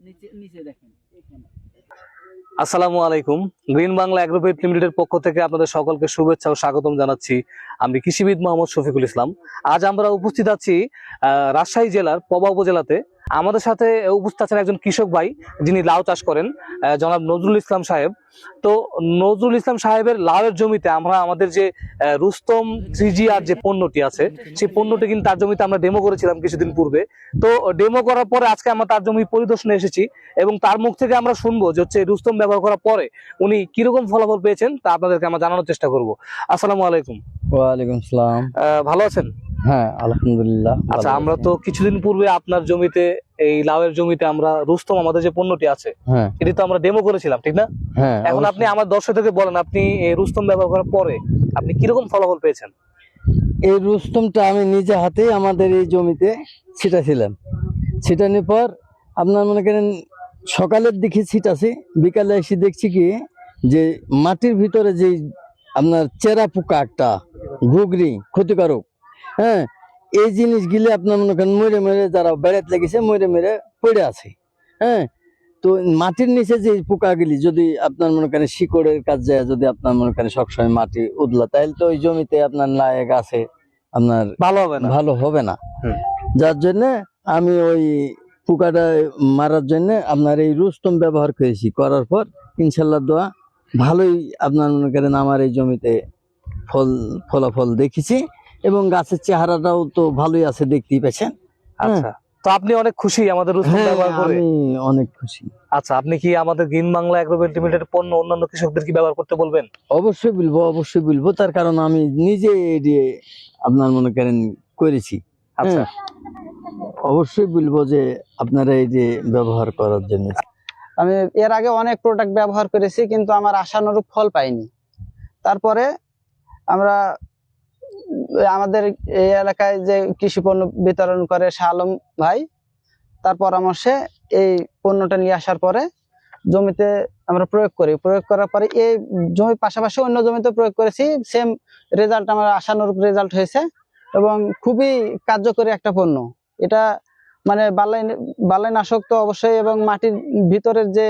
নিচে নিচে দেখেন এখানে। আসসালামু আলাইকুম। গ্রিন বাংলা অ্যাগ্রোভেট লিমিটেডের পক্ষ থেকে আপনাদের সকলকে শুভেচ্ছা ও স্বাগতম জানাচ্ছি। আমি কৃষিবিদ মোহাম্মদ শফিকুল ইসলাম। আজ আমরা উপস্থিত আছি রাজশাহী জেলার পবা উপজেলাতে। আমাদের সাথে উপস্থিত আছেন একজন কৃষক ভাই, যিনি লাউ চাষ করেন, জনাব নজরুল ইসলাম সাহেব। তো নজরুল ইসলাম সাহেবের লাউয়ের জমিতে আমরা আমাদের যে রুস্তম 3GR যে পণ্যটি আছে, সেই পণ্যটি কিন্তু তার জমিতে আমরা ডেমো করেছিলাম কিছুদিন পূর্বে। তো ডেমো করার পরে আজকে আমরা তার জমি পরিদর্শনে এসেছি এবং তার মুখ থেকে আমরা শুনবো যে হচ্ছে রুস্তম ব্যবহার করার পরে উনি কিরকম ফলাফল পেয়েছেন তা আপনাদেরকে আমরা জানানোর চেষ্টা করব। আসসালামু আলাইকুম। ওয়ালাইকুম সালাম। ভালো আছেন? হ্যাঁ, আলহামদুলিল্লাহ। আচ্ছা, আমরা তো কিছুদিন পূর্বে আপনার জমিতে, এই লাউয়ের জমিতে আমরা রুস্তম আমাদের যে পণ্যটি আছে, হ্যাঁ এটি তো আমরা ডেমো করেছিলাম, ঠিক না? হ্যাঁ, এখন আপনি আমার দর্শকদেরকে বলেন, আপনি এই রুস্তম ব্যবহার করার পরে আপনি কিরকম ফলাফল পেয়েছেন? এই রুস্তমটা আমি নিজে হাতেই আমাদের এই জমিতে ছিটাছিলাম। ছিটানোর পর আপনার মনে করেন সকালের দিকে ছিটাছি, বিকালে এসে দেখছি কি যে মাটির ভিতরে যে আপনার চেরা পোকা একটা ঘুগরি ক্ষতিকারক, হ্যাঁ, এই জিনিসগুলি আপনার মনে করেন মরে মরে যারা বেড়াতে লেগেছে মরে মরে পড়ে আছে। হ্যাঁ, তো মাটির নিচে যে পোকাগুলি যদি আপনার মনে করেন শিকড়ের কাজ যায়, যদি আপনার মনে করেন সবসময় মাটি উদলা, তাহলে তো ওই জমিতে আপনার লায়ে গাছে আপনার ভালো হবে না। ভালো হবে না। হুম। যার জন্য আমি ওই পোকাটা মারার জন্য আপনার এই রুস্তম ব্যবহার করেছি। করার পর ইনশাল্লাহ দোয়া ভালোই আপনার মনে করেন আমার এই জমিতে ফলাফল দেখেছি এবং গাছের চেহারাটাও তো ভালোই আছে, দেখতেই পেয়েছেন। আচ্ছা, তো আপনি অনেক খুশি আমাদের রুস্তম ব্যবহার করে? আমি অনেক খুশি। আচ্ছা, আপনি কি আমাদের গ্রিন বাংলা অ্যাগ্রোভেট লিমিটেডের পণ্য অন্যান্য কৃষকদের কি ব্যবহার করতে বলবেন? অবশ্যই বলবো, অবশ্যই বলবো, তার কারণ আমি নিজে এটি আপনার মনে করেন করেছি। আচ্ছা, অবশ্যই বলবো যে আপনারা এই যে ব্যবহার করার জন্য। আমি এর আগে অনেক প্রোডাক্ট ব্যবহার করেছি, কিন্তু আমার আশানুরূপ ফল পাইনি। তারপরে আমরা আমাদের এই এলাকায় যে কৃষি পণ্য বিতরণ করে শাহ আলম ভাই, তার পরামর্শে এই পণ্যটা নিয়ে আসার পরে জমিতে আমরা প্রয়োগ করি। প্রয়োগ করার পরে এই জমির পাশাপাশি অন্য জমিতে প্রয়োগ করেছি, সেম রেজাল্ট, আমার আশানুরূপ রেজাল্ট হয়েছে এবং খুবই কার্যকরী একটা পণ্য। এটা মানে বালাই নাশক তো অবশ্যই, এবং মাটির ভিতরের যে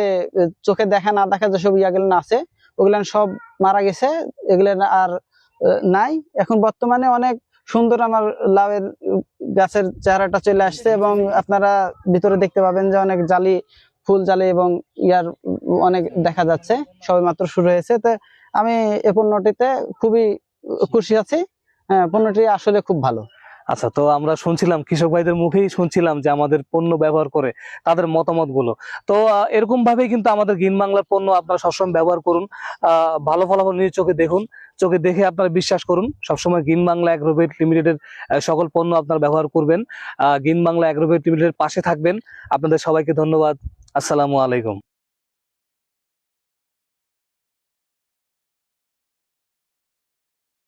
চোখে দেখা না দেখা যেসব ইয়াগুলো আছে ওগুলো সব মারা গেছে, এগুলো আর নাই। এখন বর্তমানে অনেক সুন্দর আমার লাউয়ের গাছের চেহারাটা চলে আসছে এবং আপনারা ভিতরে দেখতে পাবেন যে অনেক জালি, ফুল জালি এবং ইয়ার অনেক দেখা যাচ্ছে, সবে মাত্র শুরু হয়েছে। তো আমি এই পণ্যটিতে খুবই খুশি আছি। হ্যাঁ, পণ্যটি আসলে খুব ভালো। আচ্ছা, তো আমরা শুনছিলাম, কৃষক ভাইদের মুখেই শুনছিলাম যে আমাদের পণ্য ব্যবহার করে তাদের মতামত গুলো। তো এরকম ভাবেই কিন্তু আমাদের গ্রিন বাংলার পণ্য আপনারা সবসময় ব্যবহার করুন। ভালো ফলাফল নিজ চোখে দেখুন, চোখে দেখে আপনারা বিশ্বাস করুন। সবসময় গ্রিন বাংলা অ্যাগ্রোভেট লিমিটেডের সকল পণ্য আপনারা ব্যবহার করবেন। গ্রিন বাংলা অ্যাগ্রোভেট লিমিটেডের পাশে থাকবেন। আপনাদের সবাইকে ধন্যবাদ। আসসালামু আলাইকুম।